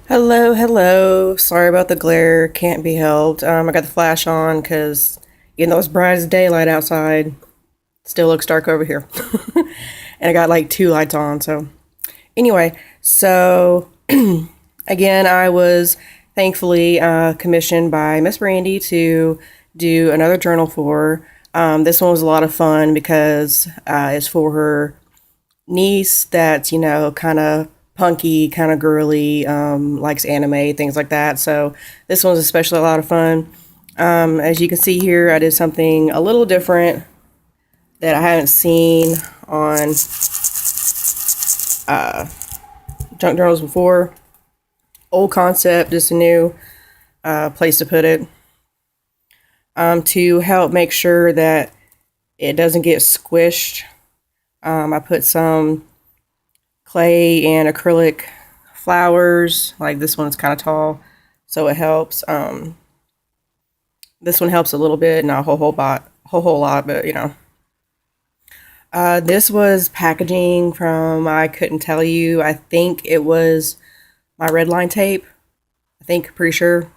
Hello, hello. Sorry about the glare. Can't be helped. I got the flash on because even though it's bright as daylight outside, it still looks dark over here. And I got like two lights on. So anyway, so again, I was thankfully commissioned by Miss Brandy to do another journal for her. This one was a lot of fun because it's for her niece that's, kind of punky, kind of girly, likes anime, things like that. So this one's especially a lot of fun. As you can see here, I did something a little different that I haven't seen on junk journals before. Old concept, just a new place to put it. To help make sure that it doesn't get squished, I put some clay and acrylic flowers. Like this one's kind of tall, so it helps. This one helps a little bit, not a whole lot, but this was packaging from, I couldn't tell you. I think it was my red line tape. I think, pretty sure.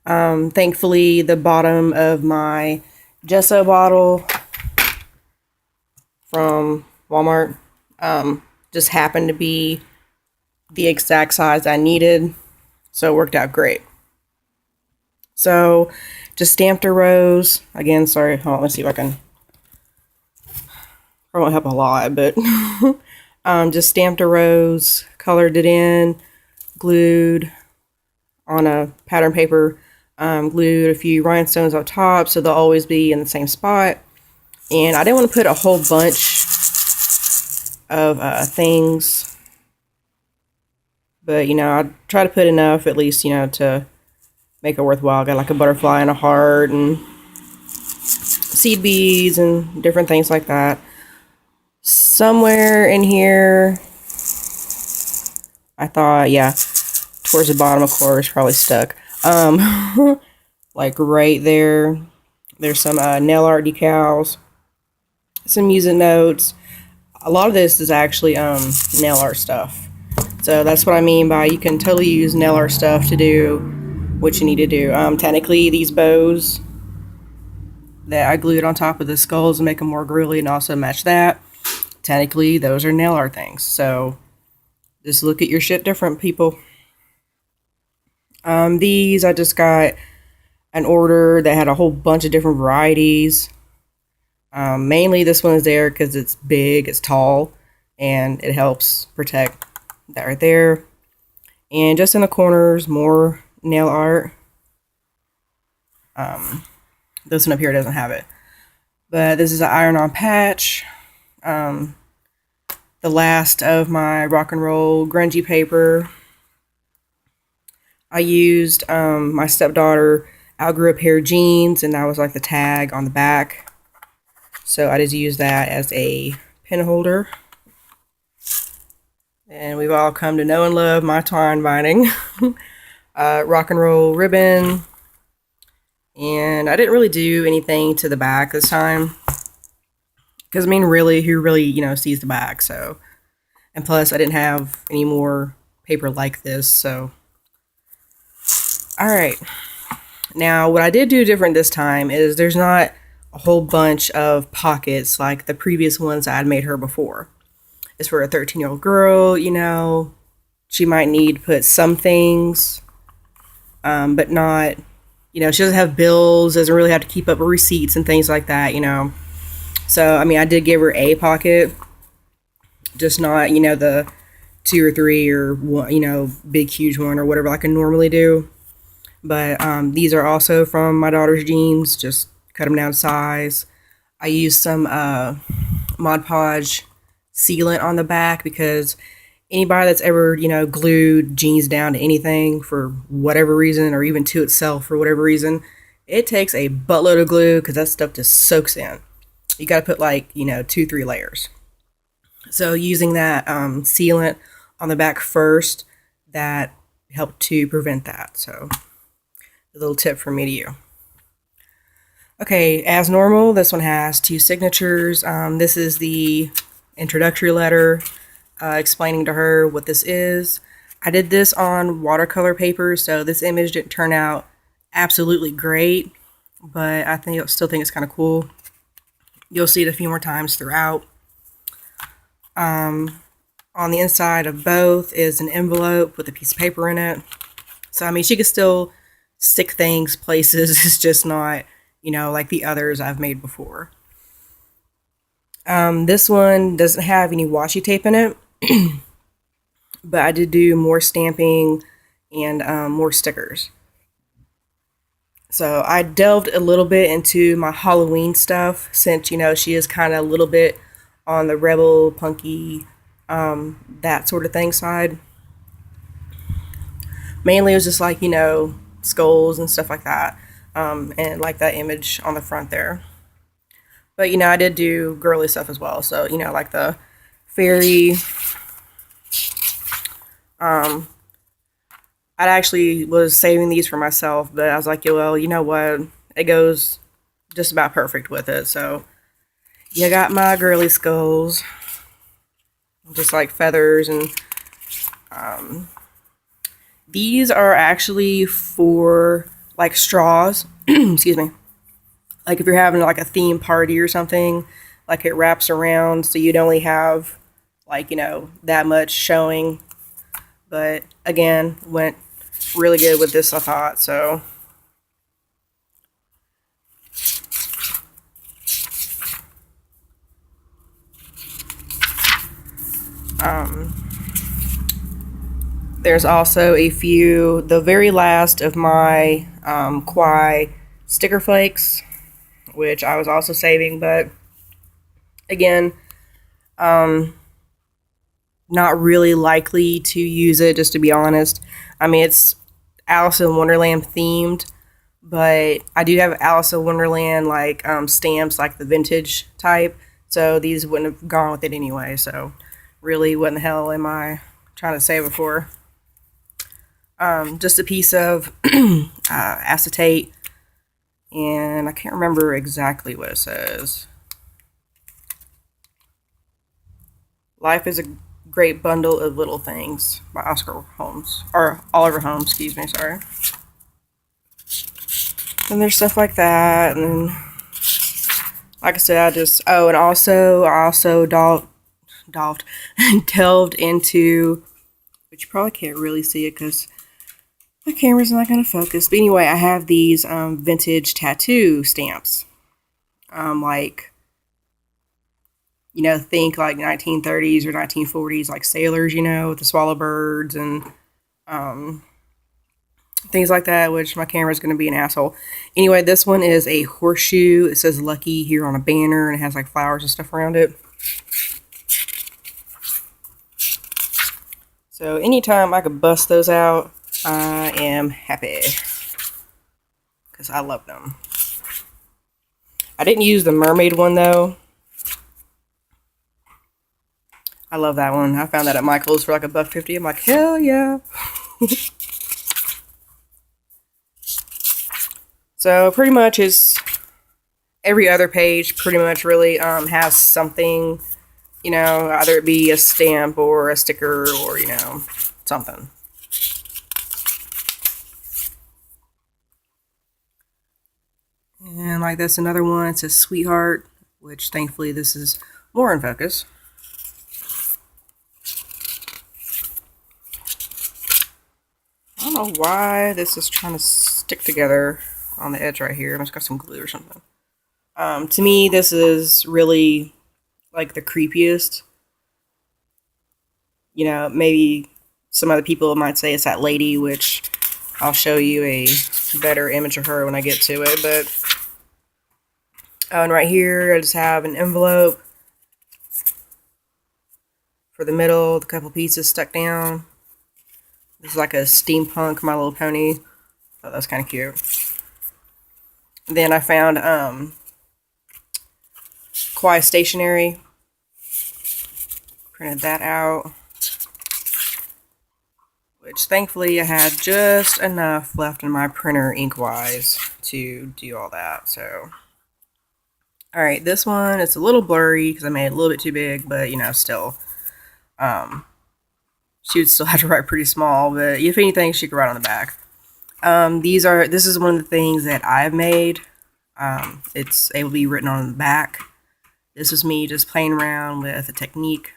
Thankfully, the bottom of my gesso bottle from Walmart just happened to be the exact size I needed, so it worked out great. So just stamped a rose. Again, sorry, hold on, let's see if I can. It won't help a lot, but just stamped a rose, colored it in, glued on a pattern paper, glued a few rhinestones on top so they'll always be in the same spot. And I didn't want to put a whole bunch of things, but I try to put enough at least, to make it worthwhile. Got like a butterfly and a heart and seed beads and different things like that. Somewhere in here, I thought, yeah, towards the bottom, of course, probably stuck. Like right there, there's some nail art decals, some music notes. A lot of this is actually nail art stuff. So that's what I mean by you can totally use nail art stuff to do what you need to do. Technically, these bows that I glued on top of the skulls to make them more girly and also match that, technically, those are nail art things. So just look at your shit different, people. These I just got an order that had a whole bunch of different varieties. Mainly this one is there because it's big, it's tall, and it helps protect that right there. And just in the corners, more nail art. This one up here doesn't have it. But this is an iron-on patch. The last of my rock and roll grungy paper. I used my stepdaughter outgrew a pair of jeans, and that was like the tag on the back. So I just used that as a pin holder. And we've all come to know and love my twine binding. Rock and roll ribbon. And I didn't really do anything to the back this time. Because, I mean, really, who really, sees the back? So, and plus, I didn't have any more paper like this, so. Alright. Now, what I did do different this time is there's not a whole bunch of pockets like the previous ones I had made her before. It's for a 13-year-old girl, she might need to put some things, but not, she doesn't have bills, doesn't really have to keep up with receipts and things like that, So, I mean, I did give her a pocket, just not, the 2 or 3 or one, big, huge one or whatever like I normally do. But these are also from my daughter's jeans, just cut them down to size. I used some Mod Podge sealant on the back because anybody that's ever, glued jeans down to anything for whatever reason, or even to itself for whatever reason, it takes a buttload of glue because that stuff just soaks in. You got to put like, 2-3 layers. So using that sealant on the back first, that helped to prevent that. So a little tip from me to you. Okay, as normal, this one has 2 signatures. This is the introductory letter explaining to her what this is. I did this on watercolor paper, so this image didn't turn out absolutely great, but still think it's kind of cool. You'll see it a few more times throughout. On the inside of both is an envelope with a piece of paper in it. So, I mean, she could still stick things places. It's just not, like the others I've made before. This one doesn't have any washi tape in it, but I did do more stamping and more stickers. So I delved a little bit into my Halloween stuff since, she is kind of a little bit on the rebel, punky, that sort of thing side. Mainly it was just like, skulls and stuff like that, and like that image on the front there. But, I did do girly stuff as well. So, like the fairy. I actually was saving these for myself, but I was like, yeah, well, you know what? It goes just about perfect with it. So, you got my girly skulls, just like feathers, and these are actually for like straws. Excuse me. Like if you're having like a theme party or something, like it wraps around so you'd only have like, that much showing. But again, went really good with this, I thought. So there's also the very last of my Kwai sticker flakes, which I was also saving, but again, not really likely to use it, just to be honest. I mean, it's Alice in Wonderland themed, but I do have Alice in Wonderland like stamps, like the vintage type, so these wouldn't have gone with it anyway. So really, what in the hell am I trying to save it for? Just a piece of acetate, and I can't remember exactly what it says. Life is a Great Bundle of Little Things by Oscar Holmes, or Oliver Holmes, excuse me, sorry. And there's stuff like that, and like I said, I also delved into, which you probably can't really see it because my camera's not going to focus, but anyway, I have these vintage tattoo stamps, like, think like 1930s or 1940s, like sailors, with the swallow birds and things like that, which my camera's going to be an asshole. Anyway, this one is a horseshoe. It says Lucky here on a banner, and it has like flowers and stuff around it. So anytime I could bust those out, I am happy, because I love them. I didn't use the mermaid one though. I love that one. I found that at Michael's for like $1.50. I'm like, hell yeah. So pretty much it's every other page pretty much really has something, either it be a stamp or a sticker or, something. And like this, another one, it says Sweetheart, which thankfully this is more in focus. I don't know why this is trying to stick together on the edge right here. I must got some glue or something. To me, this is really like the creepiest. Maybe some other people might say it's that lady, which I'll show you a better image of her when I get to it. But and right here, I just have an envelope for the middle, a couple pieces stuck down. This is like a steampunk My Little Pony. Oh, that's kind of cute. Then I found Kwai stationery. Printed that out. Which thankfully I had just enough left in my printer ink-wise to do all that. So, alright, this one, it's a little blurry because I made it a little bit too big, but still. She would still have to write pretty small, but if anything, she could write on the back. This is one of the things that I've made. It's able to be written on the back. This was me just playing around with a technique.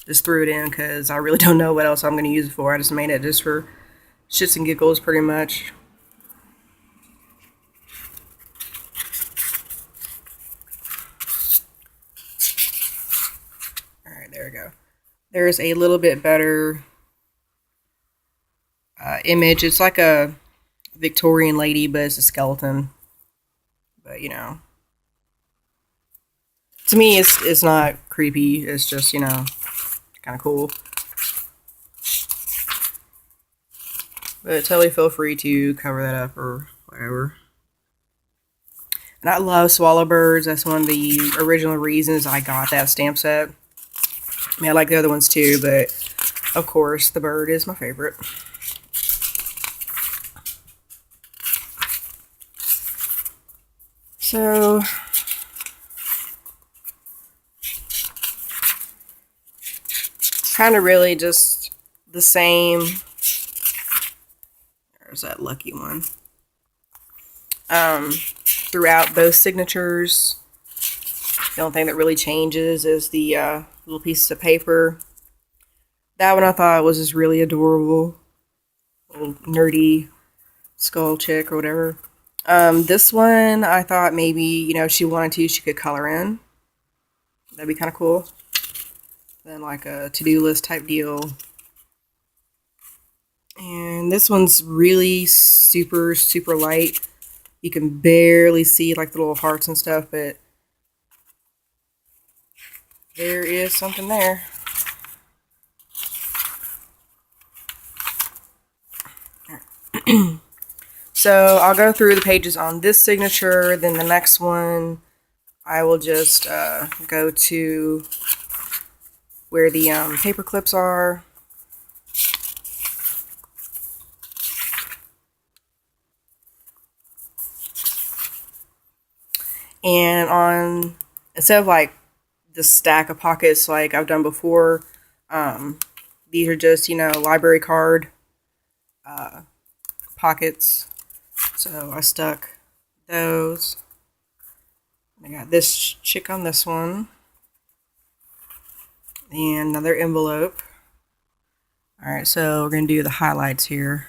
Just threw it in because I really don't know what else I'm going to use it for. I just made it just for shits and giggles, pretty much. Alright, there we go. There's a little bit better image. It's like a Victorian lady, but it's a skeleton. But, you know. To me, it's not creepy. It's just, you know, kind of cool. But totally feel free to cover that up or whatever. And I love swallow birds. That's one of the original reasons I got that stamp set. I mean, I like the other ones too, but of course, the bird is my favorite. So, kind of really just the same. There's that lucky one. Throughout both signatures, the only thing that really changes is the little pieces of paper. That one I thought was just really adorable. Little nerdy skull chick or whatever. This one I thought maybe, you know, if she wanted to, she could color in. That'd be kind of cool. Then like a to-do list type deal. And this one's really super, super light. You can barely see like the little hearts and stuff, but there is something there. So I'll go through the pages on this signature, then the next one I will just go to where the paper clips are. And on, instead of like the stack of pockets like I've done before, these are just, you know, library card pockets. So I stuck those. I got this chick on this one. And another envelope. Alright, so we're going to do the highlights here.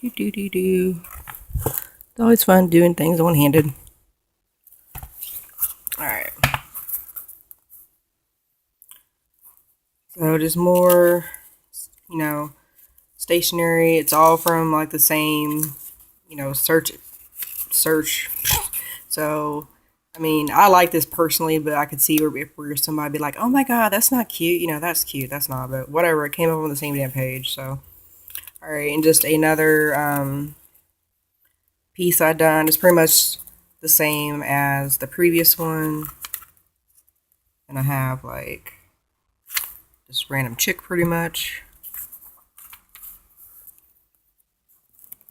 It's always fun doing things one-handed. Alright. So just more, you know, stationery. It's all from like the same, you know, search. So, I mean, I like this personally, but I could see where somebody be like, oh my god, that's not cute. You know, that's cute. That's not, but whatever. It came up on the same damn page. So, alright, and just another piece I done. It's pretty much the same as the previous one. And I have like this random chick pretty much.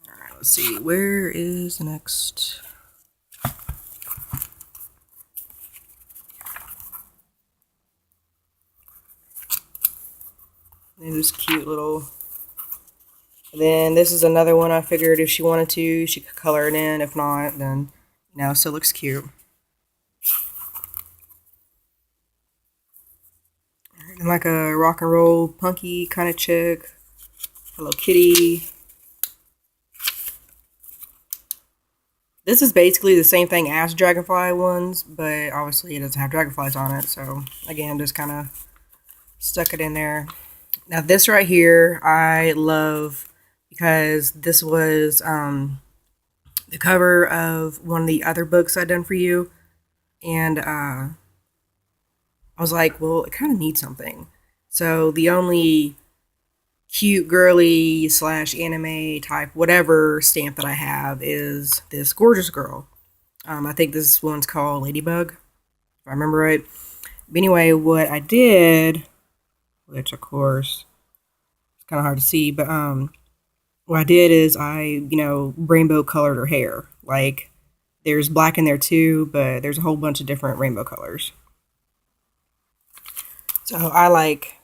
Alright, let's see. Where is the next? And this cute little. And then this is another one I figured if she wanted to, she could color it in. If not, then, you know, still looks cute. And like a rock and roll punky kind of chick. Hello Kitty. This is basically the same thing as dragonfly ones, but obviously it doesn't have dragonflies on it. So again, just kind of stuck it in there. Now this right here, I love because this was the cover of one of the other books I'd done for you. And I was like, well, it kind of needs something. So the only cute girly / anime type whatever stamp that I have is this gorgeous girl. I think this one's called Ladybug, if I remember right. But anyway, what I did, which of course it's kind of hard to see, but what I did is I, you know, rainbow colored her hair. Like There's black in there too, but there's a whole bunch of different rainbow colors. So I like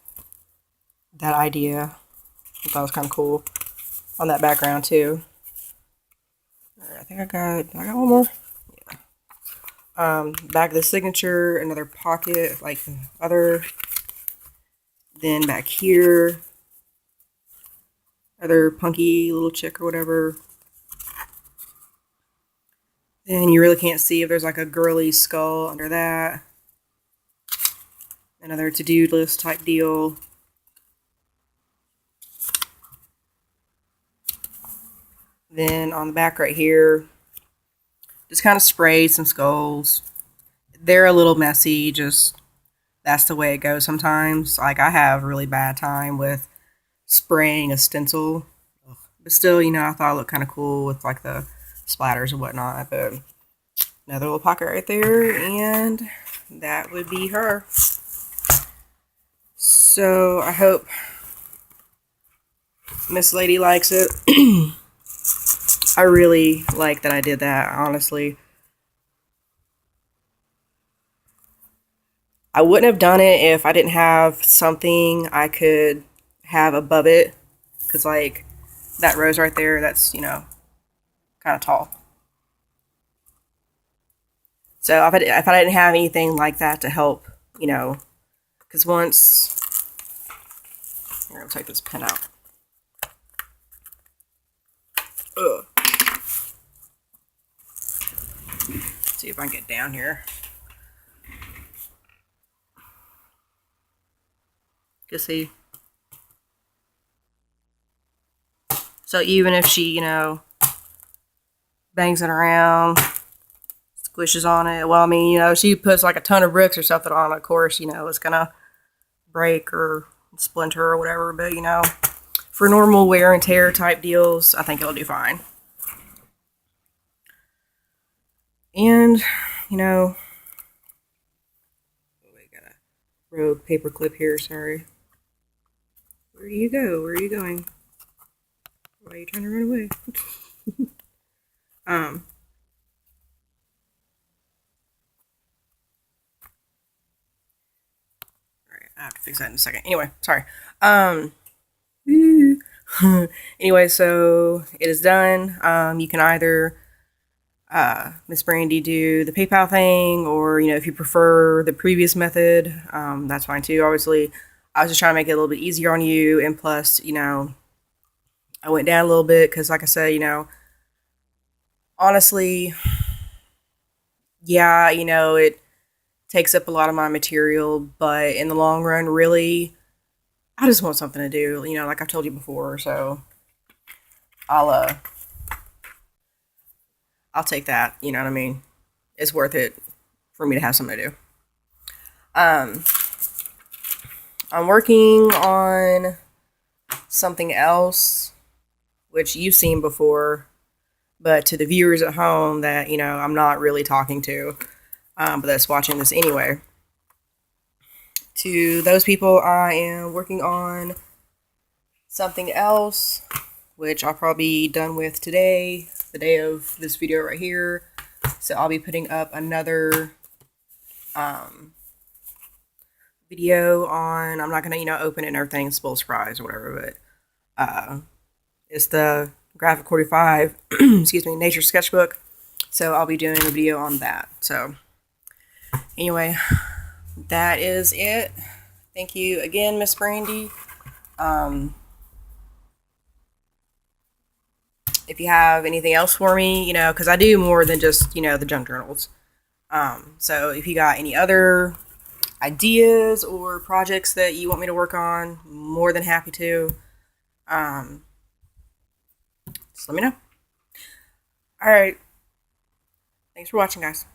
that idea. I thought it was kind of cool on that background too. All right, I think I got one more. Back of the signature, another pocket like the other. Then back here, other punky little chick or whatever. Then you really can't see if there's like a girly skull under that. Another to-do list type deal. Then on the back right here, just kind of sprayed some skulls. They're a little messy, just that's the way it goes sometimes. Like I have a really bad time with spraying a stencil. But still, you know, I thought it looked kind of cool with like the splatters and whatnot. But another little pocket right there, and that would be her. So I hope Miss Lady likes it. I really like that I did that, honestly. I wouldn't have done it if I didn't have something I could have above it. Because, like, that rose right there, that's, you know, kind of tall. So if I didn't have anything like that to help, you know, because once... Here, I'll take this pen out. Ugh. See if I can get down here. You see? So even if she, you know, bangs it around, squishes on it, well, I mean, you know, she puts like a ton of bricks or something on it, of course, you know, it's gonna break or splinter or whatever, but, you know, for normal wear and tear type deals, I think it'll do fine. And, you know, we got a rogue paper clip here, sorry. Where do you go? Where are you going? Why are you trying to run away? Alright, I have to fix that in a second. Anyway, sorry. Anyway, so it is done. You can either Miss Brandy do the PayPal thing, or, you know, if you prefer the previous method, that's fine too. Obviously, I was just trying to make it a little bit easier on you, and plus, you know, I went down a little bit because, like I said, you know, honestly, yeah, you know, it takes up a lot of my material, but in the long run, really, I just want something to do, you know, like I've told you before, so I'll take that, you know what I mean? It's worth it for me to have something to do. I'm working on something else, which you've seen before, but to the viewers at home that, you know, I'm not really talking to, but that's watching this anyway. To those people, I am working on something else, which I'll probably be done with today, the day of this video right here. So I'll be putting up another video on, I'm not going to, you know, open it and everything, spoil surprise or whatever, but it's the Graphic 45, excuse me, nature sketchbook. So I'll be doing a video on that. So anyway, that is it. Thank you again, Miss Brandy. If you have anything else for me, you know, because I do more than just, you know, the junk journals. So if you got any other ideas or projects that you want me to work on, more than happy to. Just let me know. All right. Thanks for watching, guys.